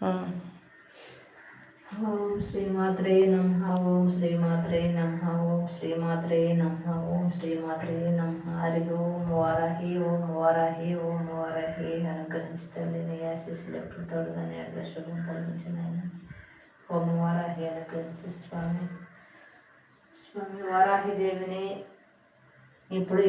ఓం శ్రీమాత్రే నమః. ఓం శ్రీమాత్రే నమః. ఓం శ్రీమాత్రే నమః. ఓం శ్రీమాత్రే నమః. హరి ఓం వారాహి. ఓం వారాహి. ఓం వారాహి. అనుగ్రహించి తల్లి నీ ఆశీస్సులు ఎప్పుడు తోడుగానే అడ్డ శుభం కలిగించిన ఆయన. ఓం వారాహి అనుగ్రహించి స్వామి. స్వామి వారాహి దేవిని ఇప్పుడు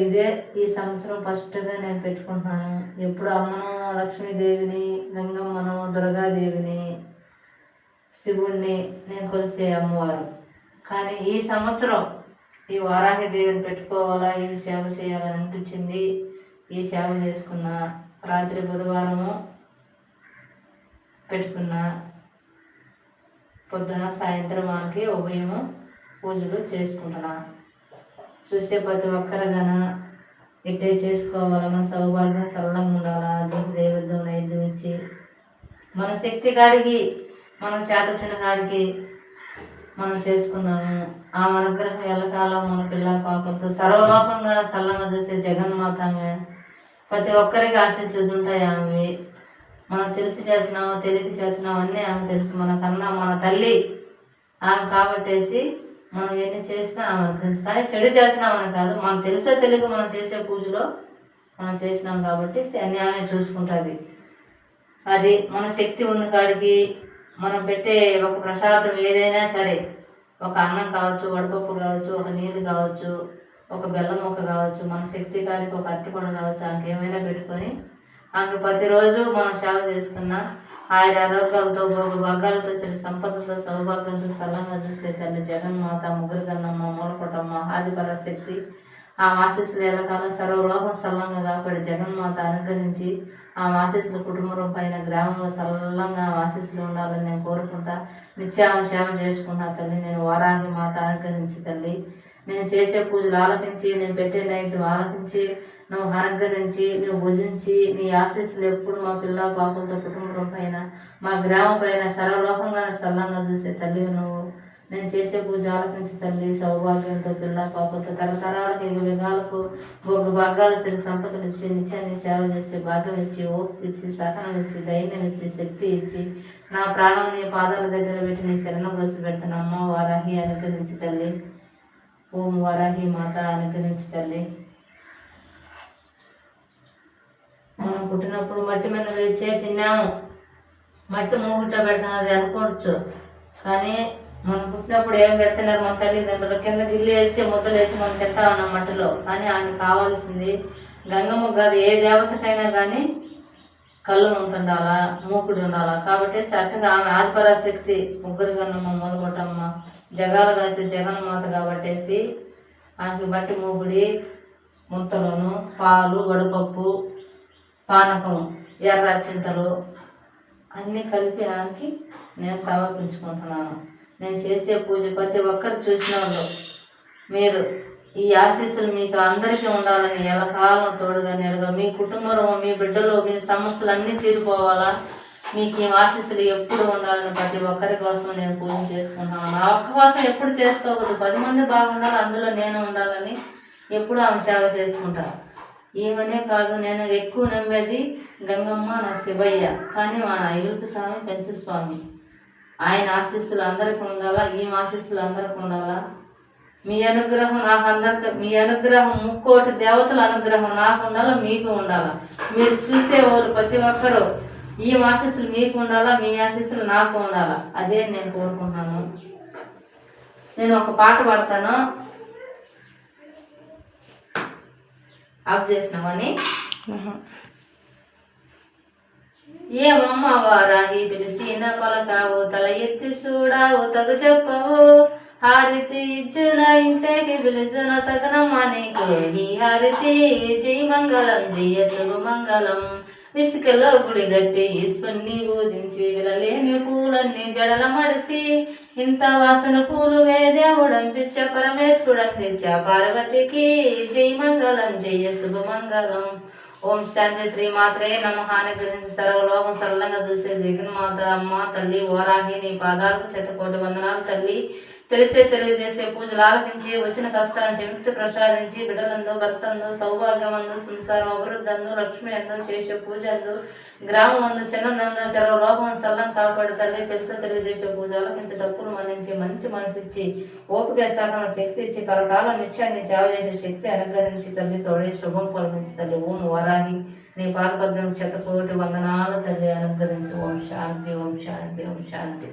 ఈ సంవత్సరం ఫస్ట్గా నేను పెట్టుకుంటున్నాను. ఎప్పుడు అమ్మను లక్ష్మీదేవిని, గంగమ్మను, దుర్గాదేవిని, శివుణ్ణి నేను కొలిసే అమ్మవారు. కానీ ఈ సంవత్సరం ఈ వారాహి దేవిని పెట్టుకోవాలా, ఈ సేవ చేయాలని అనిపించింది. ఈ సేవ చేసుకున్న రాత్రి బుధవారము పెట్టుకున్న పొద్దున సాయంత్రం మనకి ఉభయము పూజలు చేసుకుంటున్నా. చూసే ప్రతి ఒక్కరు గన ఇట్టే చేసుకోవాలా. మన సౌభాగ్యం సరళంగా ఉండాలా. దీనికి దైవద్వం నైద్యం ఇచ్చి మన శక్తి కాడికి మనం చేతొచ్చిన కాడికి మనం చేసుకుందాము. ఆ అనుగ్రహం ఎల్లకాలం మన పిల్ల పాపలతో సర్వలోకంగా సల్లంగా చూసే జగన్మాత ఆమె. ప్రతి ఒక్కరికి ఆశీస్సులు ఉంటాయి ఆమె. మనం తెలిసి చేసినామో తెలియక చేసినామో అన్నీ ఆమె తెలుసు. మనకన్నా మన తల్లి ఆమె కాబట్టేసి మనం ఎన్ని చేసినా ఆమె అనుగ్రహించి. కానీ చెడు చేసినామని కాదు, మనం తెలుసో తెలియక మనం చేసే పూజలో మనం చేసినాం కాబట్టి అన్ని ఆమె చూసుకుంటుంది. అది మన శక్తి ఉన్న కాడికి మనం పెట్టే ఒక ప్రసాదం ఏదైనా సరే, ఒక అన్నం కావచ్చు, వడపప్పు కావచ్చు, ఒక నీళ్ళు కావచ్చు, ఒక బెల్లం ముక్క కావచ్చు, మన శక్తి కాడికి ఒక అరటిపండు కావచ్చు, ఆమెకి ఏమైనా పెట్టుకొని ఆమెకు ప్రతిరోజు మనం సేవ చేసుకున్న ఆయన ఆరోగ్యాలతో భోగభాగాలతో సంపదలతో సౌభాగ్యంతో సల్లంగా చూస్తే తల్లి జగన్మాత, ముగ్గురు కన్నమ్మ, మూలకొట్టమ్మ, ఆదిపరాశక్తి ఆ ఆశీస్సులు ఎల్లకాలం సర్వలోకం సల్లంగా కాపాడి జగన్మాత అనుగ్రహించి ఆ ఆశీస్సులు కుటుంబం పైన గ్రామంలో సల్లంగా ఆశీస్సులు ఉండాలని నేను కోరుకుంటా. నిత్యామ సేవ చేసుకుంటా తల్లి. నేను వారాహి మాత అనుగ్రహించి తల్లి. నేను చేసే పూజలు ఆలకించి, నేను పెట్టే నైద్యం ఆలకించి, నువ్వు అనుగ్రహించి, నువ్వు భుజించి, నీ ఆశీస్సులు ఎప్పుడు మా పిల్ల పాపలతో కుటుంబం పైన మా గ్రామం పైన సర్వలోకంగా సల్లంగా చూసే తల్లి నువ్వు. నేను చేసే పూజ ఆలకించి తల్లి. సౌభాగ్యంతో పిల్ల పాపలతో తరతరాలకు యుగాలకు భోగ భాగాలు సరి సంపదలు ఇచ్చి నిత్యాన్ని సేవ చేసి భాగ్యం ఇచ్చి, ఓపిక ఇచ్చి, సహనం ఇచ్చి, ధైర్యం ఇచ్చి, శక్తి ఇచ్చి, నా ప్రాణం నీ పాదాల దగ్గర పెట్టి నీ శరణం కోసి పెడతాను. అమ్మ వారాహి అనుగ్రహించి తల్లి. ఓం వారాహి మాత అనుగ్రహించి తల్లి. మనం పుట్టినప్పుడు మట్టి మీద వేచే తిన్నాము, మట్టి మూగుట పెడుతున్నది అనుకోవచ్చు. కానీ మనం పుట్టినప్పుడు ఏం పెడుతున్నారు మన తల్లిదండ్రులు? కింద గిల్లు వేసి ముద్దలు వేసి మనం తింటా ఉన్నాం మట్టిలో. కానీ ఆమెకు కావాల్సింది గంగమ్మ కాదు, ఏ దేవతకైనా కానీ కళ్ళు ఉంటుండాలా, మూకుడు ఉండాలా. కాబట్టి చక్కగా ఆమె ఆదిపరాశక్తి, ముగ్గురు కన్నమ్మ, మూలకొట్టమ్మ, జగాలు కాసి జగన్మాత కాబట్టేసి ఆమెకి బట్టి మూకుడి, ముంతలను, పాలు, వడపప్పు, పానకం, ఎర్ర చింతలు అన్నీ కలిపి ఆమెకి నేను సమర్పించుకుంటున్నాను. నేను చేసే పూజ ప్రతి ఒక్కరు చూసిన వాళ్ళు మీరు ఈ ఆశీస్సులు మీకు అందరికీ ఉండాలని ఎల్లకాలం తోడుగా నేడుగా మీ కుటుంబంలో మీ బిడ్డలు మీ సమస్యలు అన్నీ తీరిపోవాలా, మీకు ఈ ఆశీస్సులు ఎప్పుడు ఉండాలని ప్రతి ఒక్కరి కోసం నేను పూజ చేసుకుంటున్నాను. నా ఒక్క కోసం ఎప్పుడు చేసుకోవద్దు, 10 మంది బాగుండాలి, అందులో నేను ఉండాలని ఎప్పుడు ఆమె సేవ చేసుకుంటాను. ఏమనే కాదు, నేను ఎక్కువ నమ్మేది గంగమ్మ, నా శివయ్య. కానీ మా ఇల్లుపు స్వామి, పెంచు స్వామి, ఆయన ఆశీస్సులు అందరికీ ఉండాలా, ఈ ఆశీస్సులు అందరికీ ఉండాలా. మీ అనుగ్రహం నాకు అందరికి, మీ అనుగ్రహం 3 దేవతల అనుగ్రహం నాకు ఉండాలా, మీకు ఉండాలా. మీరు చూసేవాళ్ళు ప్రతి ఒక్కరూ ఈ ఆశీస్సులు మీకు ఉండాలా, మీ ఆశీస్సులు నాకు ఉండాలా. అదే నేను కోరుకుంటున్నాను. నేను ఒక పాట పాడతాను, ఆఫ్ చేసినామని. ఏమమ్మ వారాహి పిలిసిన పలకావు, తల ఎత్తి చూడావు, తగు చెప్పవు, హారతి ఇచ్చున ఇంట్లోకి పిలుచున తగనమ్మ నీకు ఈ హారతి. జై మంగళం, జయ శుభ మంగళం. ఇసుకలో గుడి గట్టి ఈశ్వన్ని బోధించి, విలలేని పూలన్నీ జడల మడిసి, ఇంత వాసన పూలు వేదేవుడంపించ, పరమేశ్వరుడంపించ పార్వతికి. జై మంగళం, జయ శుభ మంగళం. ఓం శాంతి. శ్రీమాత్రే నమః. అనుగ్రహించి సర్వలోకం సరళంగా చూసే జగన్మాత అమ్మ తల్లి వారాహి, నీ పాదాలకు 100 కోటి వందనాలు తల్లి. తెలియజేసే పూజలు ఆలకించి వచ్చిన కష్టాన్ని విముక్తి ప్రసాదించి బిడ్డలందు భర్తందు సౌభాగ్యమందు సంసారం అభివృద్ధందు లక్ష్మి అందు చేసే పూజందు గ్రామం అందు చిన్నందు చెరవ లోపం సల్లం కాపాడు తల్లి తెలియజేసే పూజ ఆలకించి తప్పులు మన్నించి మంచి మనసు ఇచ్చి ఓపిక సహన శక్తి ఇచ్చి కలకాలం నిత్యాన్ని సేవ చేసే శక్తి అనుగ్రహించి తల్లి తోడే శుభం పలికించి తల్లి ఓం వరాహి నీ పాదపద్యం 100 కోటి వందనాలు తల్లి అనుగ్రహించి ఓం శాంతి ఓం శాంతి ఓం శాంతి.